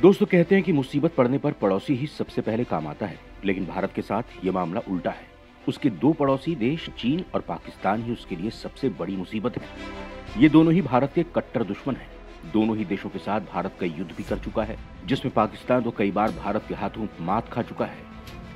दोस्तों कहते हैं कि मुसीबत पड़ने पर पड़ोसी ही सबसे पहले काम आता है, लेकिन भारत के साथ ये मामला उल्टा है। उसके दो पड़ोसी देश चीन और पाकिस्तान ही उसके लिए सबसे बड़ी मुसीबत है। ये दोनों ही भारत के कट्टर दुश्मन हैं। दोनों ही देशों के साथ भारत का युद्ध भी कर चुका है, जिसमें पाकिस्तान तो कई बार भारत के हाथों मात खा चुका है।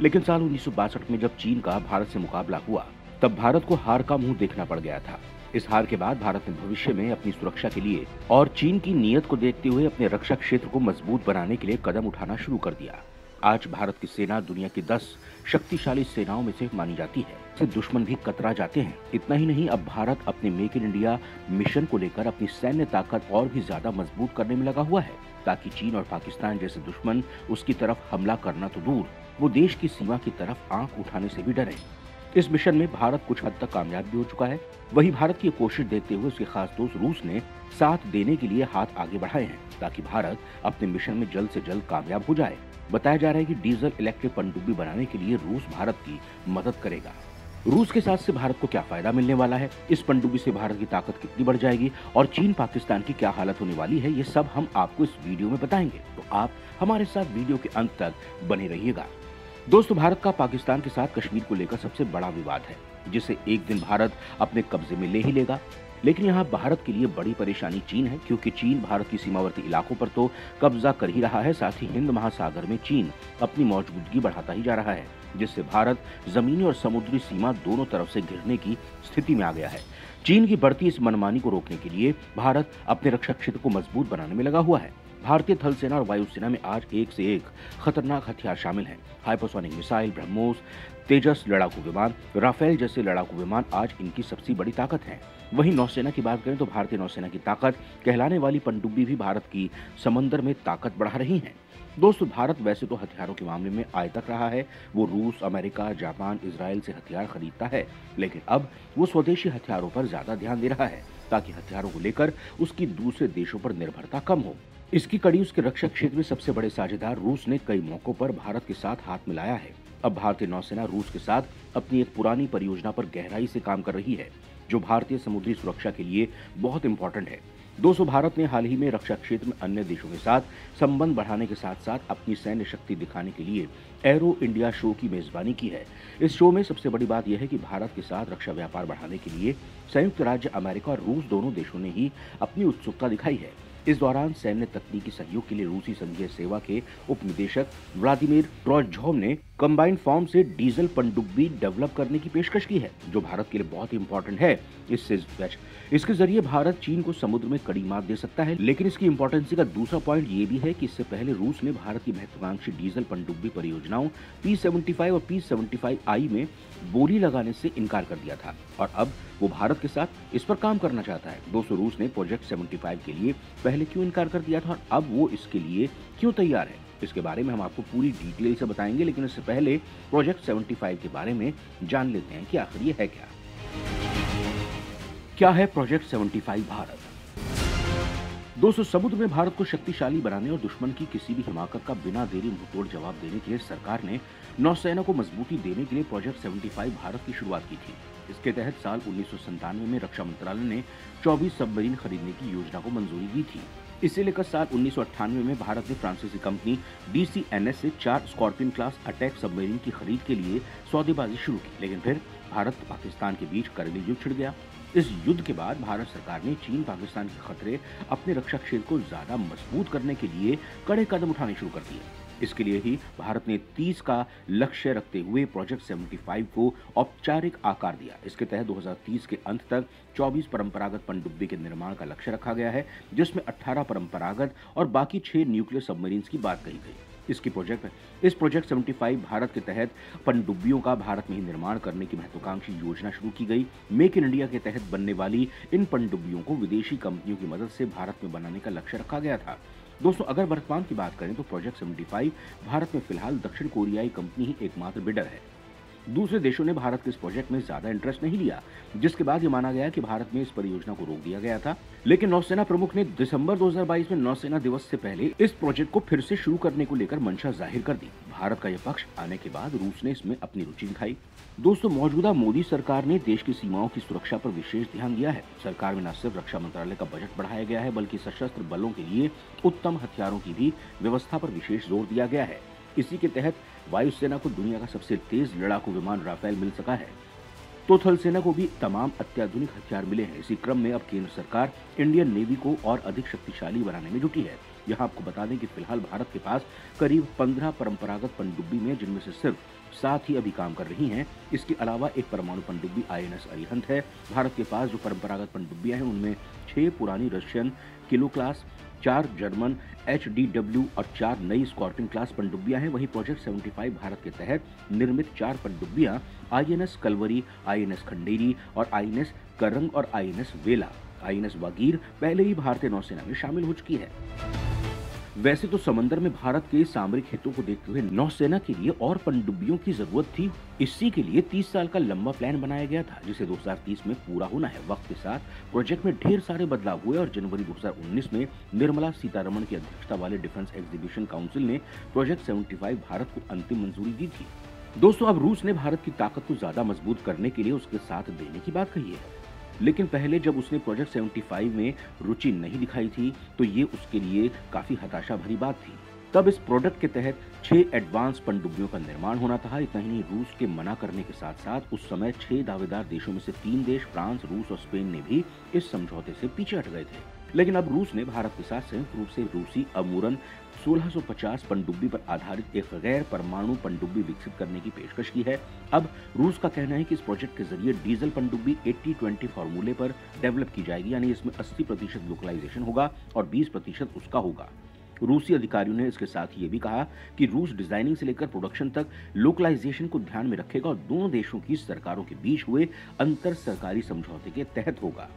लेकिन साल 1962 में जब चीन का भारत से मुकाबला हुआ, तब भारत को हार का मुंह देखना पड़ गया था। इस हार के बाद भारत ने भविष्य में अपनी सुरक्षा के लिए और चीन की नीयत को देखते हुए अपने रक्षा क्षेत्र को मजबूत बनाने के लिए कदम उठाना शुरू कर दिया। आज भारत की सेना दुनिया की 10 शक्तिशाली सेनाओं में से मानी जाती है। इससे दुश्मन भी कतरा जाते हैं। इतना ही नहीं, अब भारत अपने मेक इन इंडिया मिशन को लेकर अपनी सैन्य ताकत और भी ज्यादा मजबूत करने में लगा हुआ है, ताकि चीन और पाकिस्तान जैसे दुश्मन उसकी तरफ हमला करना तो दूर, वो देश की सीमा की तरफ आंख उठाने से भी डरे। इस मिशन में भारत कुछ हद तक कामयाब भी हो चुका है। वही भारत की कोशिश देखते हुए उसके खास दोस्त रूस ने साथ देने के लिए हाथ आगे बढ़ाए हैं, ताकि भारत अपने मिशन में जल्द से जल्द कामयाब हो जाए। बताया जा रहा है कि डीजल इलेक्ट्रिक पनडुब्बी बनाने के लिए रूस भारत की मदद करेगा। रूस के साथ से भारत को क्या फायदा मिलने वाला है, इस पनडुब्बी से भारत की ताकत कितनी बढ़ जाएगी और चीन पाकिस्तान की क्या हालत होने वाली है, ये सब हम आपको इस वीडियो में बताएंगे। तो आप हमारे साथ वीडियो के अंत तक बने रहिएगा। दोस्तों, भारत का पाकिस्तान के साथ कश्मीर को लेकर सबसे बड़ा विवाद है, जिसे एक दिन भारत अपने कब्जे में ले ही लेगा। लेकिन यहाँ भारत के लिए बड़ी परेशानी चीन है, क्योंकि चीन भारत की सीमावर्ती इलाकों पर तो कब्जा कर ही रहा है, साथ ही हिंद महासागर में चीन अपनी मौजूदगी बढ़ाता ही जा रहा है, जिससे भारत जमीनी और समुद्री सीमा दोनों तरफ से घिरने की स्थिति में आ गया है। चीन की बढ़ती इस मनमानी को रोकने के लिए भारत अपने रक्षा क्षेत्र को मजबूत बनाने में लगा हुआ है। भारतीय थल सेना और वायुसेना में आज एक से एक खतरनाक हथियार शामिल हैं। हाइपरसोनिक मिसाइल, ब्रह्मोस, तेजस लड़ाकू विमान, राफेल जैसे लड़ाकू विमान आज इनकी सबसे बड़ी ताकत हैं। वहीं नौसेना की बात करें तो भारतीय नौसेना की ताकत कहलाने वाली पनडुब्बी भी भारत की समंदर में ताकत बढ़ा रही हैं। दोस्तों, भारत वैसे तो हथियारों के मामले में आए तक रहा है। वो रूस, अमेरिका, जापान, इजराइल से हथियार खरीदता है, लेकिन अब वो स्वदेशी हथियारों पर ज्यादा ध्यान दे रहा है, ताकि हथियारों को लेकर उसकी दूसरे देशों पर निर्भरता कम हो। इसकी कड़ी उसके रक्षा क्षेत्र में सबसे बड़े साझेदार रूस ने कई मौकों पर भारत के साथ हाथ मिलाया है। अब भारतीय नौसेना रूस के साथ अपनी एक पुरानी परियोजना पर गहराई से काम कर रही है, जो भारतीय समुद्री सुरक्षा के लिए बहुत इंपॉर्टेंट है। दोस्तों, भारत ने हाल ही में रक्षा क्षेत्र में अन्य देशों के साथ संबंध बढ़ाने के साथ साथ अपनी सैन्य शक्ति दिखाने के लिए एरो इंडिया शो की मेजबानी की है। इस शो में सबसे बड़ी बात यह है कि भारत के साथ रक्षा व्यापार बढ़ाने के लिए संयुक्त राज्य अमेरिका और रूस दोनों देशों ने ही अपनी उत्सुकता दिखाई है। इस दौरान सैन्य तकनीकी सहयोग के लिए रूसी संघीय सेवा के उप निदेशक व्लादिमीर ट्रोजझोव ने कंबाइंड फॉर्म से डीजल पनडुब्बी डेवलप करने की पेशकश की है, जो भारत के लिए बहुत ही इंपॉर्टेंट है। इसके जरिए भारत चीन को समुद्र में कड़ी मात दे सकता है। लेकिन इसकी इंपॉर्टेंसी का दूसरा पॉइंट ये भी है कि इससे पहले रूस ने भारत की महत्वाकांक्षी डीजल पनडुब्बी परियोजनाओं P-75 और P-75I में बोली लगाने से इनकार कर दिया था, और अब वो भारत के साथ इस पर काम करना चाहता है। दोस्तों, रूस ने प्रोजेक्ट 75 के लिए पहले क्यों इनकार कर दिया था और अब वो इसके लिए क्यों तैयार है, इसके बारे में हम आपको पूरी डिटेल से बताएंगे। लेकिन इससे पहले प्रोजेक्ट 75 के बारे में जान लेते हैं कि आखिर ये है क्या है प्रोजेक्ट 75 भारत। दोस्तों, समुद्र में भारत को शक्तिशाली बनाने और दुश्मन की किसी भी हिमाकत का बिना देरी मुंहतोड़ जवाब देने के लिए सरकार ने नौसेना को मजबूती देने के लिए प्रोजेक्ट 75 भारत की शुरुआत की थी। इसके तहत साल 1997 में रक्षा मंत्रालय ने 24 सबमरीन खरीदने की योजना को मंजूरी दी थी। इसे लेकर साल 1998 में भारत ने फ्रांसीसी कंपनी DCNS से 4 स्कॉर्पियन क्लास अटैक सबमरीन की खरीद के लिए सौदेबाजी शुरू की। लेकिन फिर भारत पाकिस्तान के बीच करगिल युद्ध छिड़ गया। इस युद्ध के बाद भारत सरकार ने चीन पाकिस्तान के खतरे अपने रक्षा क्षेत्र को ज्यादा मजबूत करने के लिए कड़े कदम उठाने शुरू कर दिए। इसके लिए ही भारत ने 30 का लक्ष्य रखते हुए प्रोजेक्ट 75 को औपचारिक आकार दिया। इसके तहत 2030 के अंत तक 24 परंपरागत पनडुब्बी के निर्माण का लक्ष्य रखा गया है, जिसमें 18 परंपरागत और बाकी 6 न्यूक्लियर सबमरीन्स की बात कही गई। इस प्रोजेक्ट 75 भारत के तहत पनडुब्बियों का भारत में ही निर्माण करने की महत्वाकांक्षी योजना शुरू की गई। मेक इन इंडिया के तहत बनने वाली इन पनडुब्बियों को विदेशी कंपनियों की मदद से भारत में बनाने का लक्ष्य रखा गया था। दोस्तों, अगर वर्तमान की बात करें तो प्रोजेक्ट 75 भारत में फिलहाल दक्षिण कोरियाई कंपनी ही एकमात्र बिडर है। दूसरे देशों ने भारत के इस प्रोजेक्ट में ज्यादा इंटरेस्ट नहीं लिया, जिसके बाद ये माना गया कि भारत में इस परियोजना को रोक दिया गया था। लेकिन नौसेना प्रमुख ने दिसंबर 2022 में नौसेना दिवस से पहले इस प्रोजेक्ट को फिर से शुरू करने को लेकर मंशा जाहिर कर दी। भारत का यह पक्ष आने के बाद रूस ने इसमें अपनी रुचि दिखाई। दोस्तों, मौजूदा मोदी सरकार ने देश की सीमाओं की सुरक्षा पर विशेष ध्यान दिया है। सरकार में न सिर्फ रक्षा मंत्रालय का बजट बढ़ाया गया है, बल्कि सशस्त्र बलों के लिए उत्तम हथियारों की भी व्यवस्था पर विशेष जोर दिया गया है। इसी के तहत वायुसेना को दुनिया का सबसे तेज लड़ाकू विमान राफेल मिल सका है, तो थल सेना को भी तमाम अत्याधुनिक हथियार मिले हैं। इसी क्रम में अब केंद्र सरकार इंडियन नेवी को और अधिक शक्तिशाली बनाने में जुटी है। यहाँ आपको बता दें कि फिलहाल भारत के पास करीब 15 परंपरागत पनडुब्बी में, जिनमें से सिर्फ 7 ही अभी काम कर रही हैं। इसके अलावा एक परमाणु पनडुब्बी INS अरिहंत है। भारत के पास जो परंपरागत पनडुब्बियां हैं उनमें 6 पुरानी Russian kilo class, 4 German HDW और 4 नई स्कॉर्पियन क्लास पनडुब्बियां हैं। वहीं प्रोजेक्ट 75 भारत के तहत निर्मित 4 पनडुब्बियां INS कलवरी, INS खंडेरी और INS करंग और INS वेला, INS वागीर पहले ही भारतीय नौसेना में शामिल हो चुकी है। वैसे तो समंदर में भारत के सामरिक हितों को देखते हुए नौसेना के लिए और पनडुब्बियों की जरूरत थी। इसी के लिए 30 साल का लंबा प्लान बनाया गया था, जिसे 2030 में पूरा होना है। वक्त के साथ प्रोजेक्ट में ढेर सारे बदलाव हुए और जनवरी 2019 में निर्मला सीतारमण की अध्यक्षता वाले डिफेंस एग्जीबिशन काउंसिल ने प्रोजेक्ट 75 भारत को अंतिम मंजूरी दी थी। दोस्तों, अब रूस ने भारत की ताकत को ज्यादा मजबूत करने के लिए उसके साथ देने की बात कही है। लेकिन पहले जब उसने प्रोजेक्ट 75 में रुचि नहीं दिखाई थी, तो ये उसके लिए काफी हताशा भरी बात थी। तब इस प्रोडक्ट के तहत 6 एडवांस पनडुब्बियों का निर्माण होना था। इतना ही नहीं, रूस के मना करने के साथ साथ उस समय 6 दावेदार देशों में से 3 देश फ्रांस, रूस और स्पेन ने भी इस समझौते से पीछे हट गए थे। लेकिन अब रूस ने भारत के साथ संयुक्त रूप से रूसी अमूरन 1650 पनडुब्बी पर आधारित एक गैर परमाणु पनडुब्बी विकसित करने की पेशकश की है। अब रूस का कहना है कि इस प्रोजेक्ट के जरिए डीजल पनडुब्बी 80-20 फॉर्मूले पर डेवलप की जाएगी, यानी इसमें 80% लोकलाइजेशन होगा और 20% उसका होगा। रूसी अधिकारियों ने इसके साथ ही ये भी कहा कि रूस डिजाइनिंग से लेकर प्रोडक्शन तक लोकलाइजेशन को ध्यान में रखेगा और दोनों देशों की सरकारों के बीच हुए अंतर सरकारी समझौते के तहत होगा।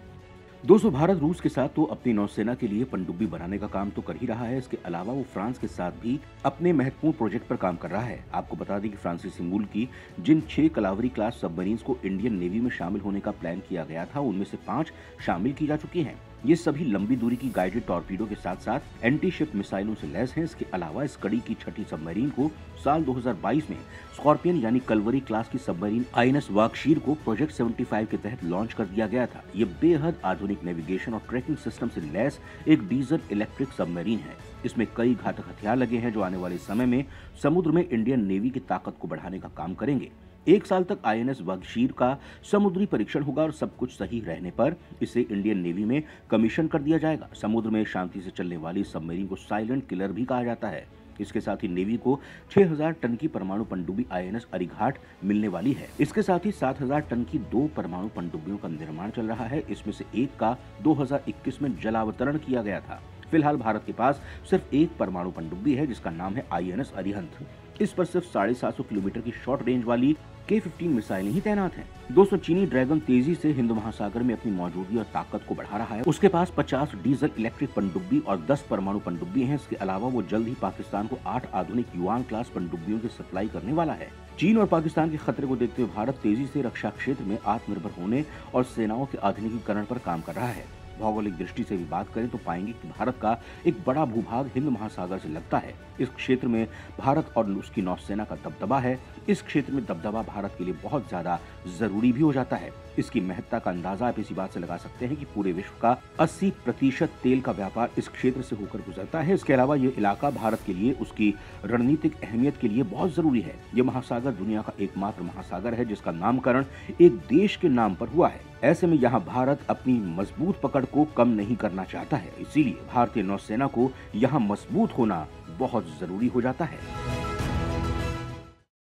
दोस्तों, भारत रूस के साथ तो अपनी नौसेना के लिए पनडुब्बी बनाने का काम तो कर ही रहा है। इसके अलावा वो फ्रांस के साथ भी अपने महत्वपूर्ण प्रोजेक्ट पर काम कर रहा है। आपको बता दें कि फ्रांसीसी मूल की जिन 6 कलावरी क्लास सबमरीन्स को इंडियन नेवी में शामिल होने का प्लान किया गया था, उनमें से 5 शामिल की जा चुकी हैं। ये सभी लंबी दूरी की गाइडेड टॉर्पीडो के साथ साथ एंटी शिप मिसाइलों से लैस हैं। इसके अलावा इस कड़ी की 6ठी सबमरीन को साल 2022 में स्कॉर्पियन यानी कलवरी क्लास की सबमरीन INS वागशीर को प्रोजेक्ट 75 के तहत लॉन्च कर दिया गया था। ये बेहद आधुनिक नेविगेशन और ट्रैकिंग सिस्टम से लैस एक डीजल इलेक्ट्रिक सबमरीन है। इसमें कई घातक हथियार लगे हैं जो आने वाले समय में समुद्र में इंडियन नेवी की ताकत को बढ़ाने का काम करेंगे। 1 साल तक INS वागशीर का समुद्री परीक्षण होगा और सब कुछ सही रहने पर इसे इंडियन नेवी में कमीशन कर दिया जाएगा। समुद्र में शांति से चलने वाली सबमरीन को साइलेंट किलर भी कहा जाता है। इसके साथ ही नेवी को 6000 टन की परमाणु पनडुब्बी INS अरिघाट मिलने वाली है। इसके साथ ही 7000 टन की 2 परमाणु पनडुब्बियों का निर्माण चल रहा है। इसमें से एक का 2021 में जलावतरण किया गया था। फिलहाल भारत के पास सिर्फ एक परमाणु पनडुब्बी है, जिसका नाम है INS अरिहंत। इस पर सिर्फ 750 किलोमीटर की शॉर्ट रेंज वाली K-15 मिसाइलें ही तैनात हैं। दोस्तों, चीनी ड्रैगन तेजी से हिंद महासागर में अपनी मौजूदगी और ताकत को बढ़ा रहा है। उसके पास 50 डीजल इलेक्ट्रिक पनडुब्बी और 10 परमाणु पनडुब्बी हैं। इसके अलावा वो जल्द ही पाकिस्तान को 8 आधुनिक युआन क्लास पनडुब्बियों की सप्लाई करने वाला है। चीन और पाकिस्तान के खतरे को देखते हुए भारत तेजी से रक्षा क्षेत्र में आत्मनिर्भर होने और सेनाओं के आधुनिकीकरण पर काम कर रहा है। भौगोलिक दृष्टि से भी बात करें तो पाएंगे कि भारत का एक बड़ा भूभाग हिंद महासागर से लगता है। इस क्षेत्र में भारत और उसकी नौसेना का दबदबा है। इस क्षेत्र में दबदबा भारत के लिए बहुत ज्यादा जरूरी भी हो जाता है। इसकी महत्ता का अंदाजा आप इसी बात से लगा सकते हैं कि पूरे विश्व का 80% तेल का व्यापार इस क्षेत्र से होकर गुजरता है। इसके अलावा ये इलाका भारत के लिए उसकी रणनीतिक अहमियत के लिए बहुत जरूरी है। ये महासागर दुनिया का एकमात्र महासागर है जिसका नामकरण एक देश के नाम पर हुआ है। ऐसे में यहाँ भारत अपनी मजबूत पकड़ को कम नहीं करना चाहता है। इसीलिए भारतीय नौसेना को यहाँ मजबूत होना बहुत जरूरी हो जाता है।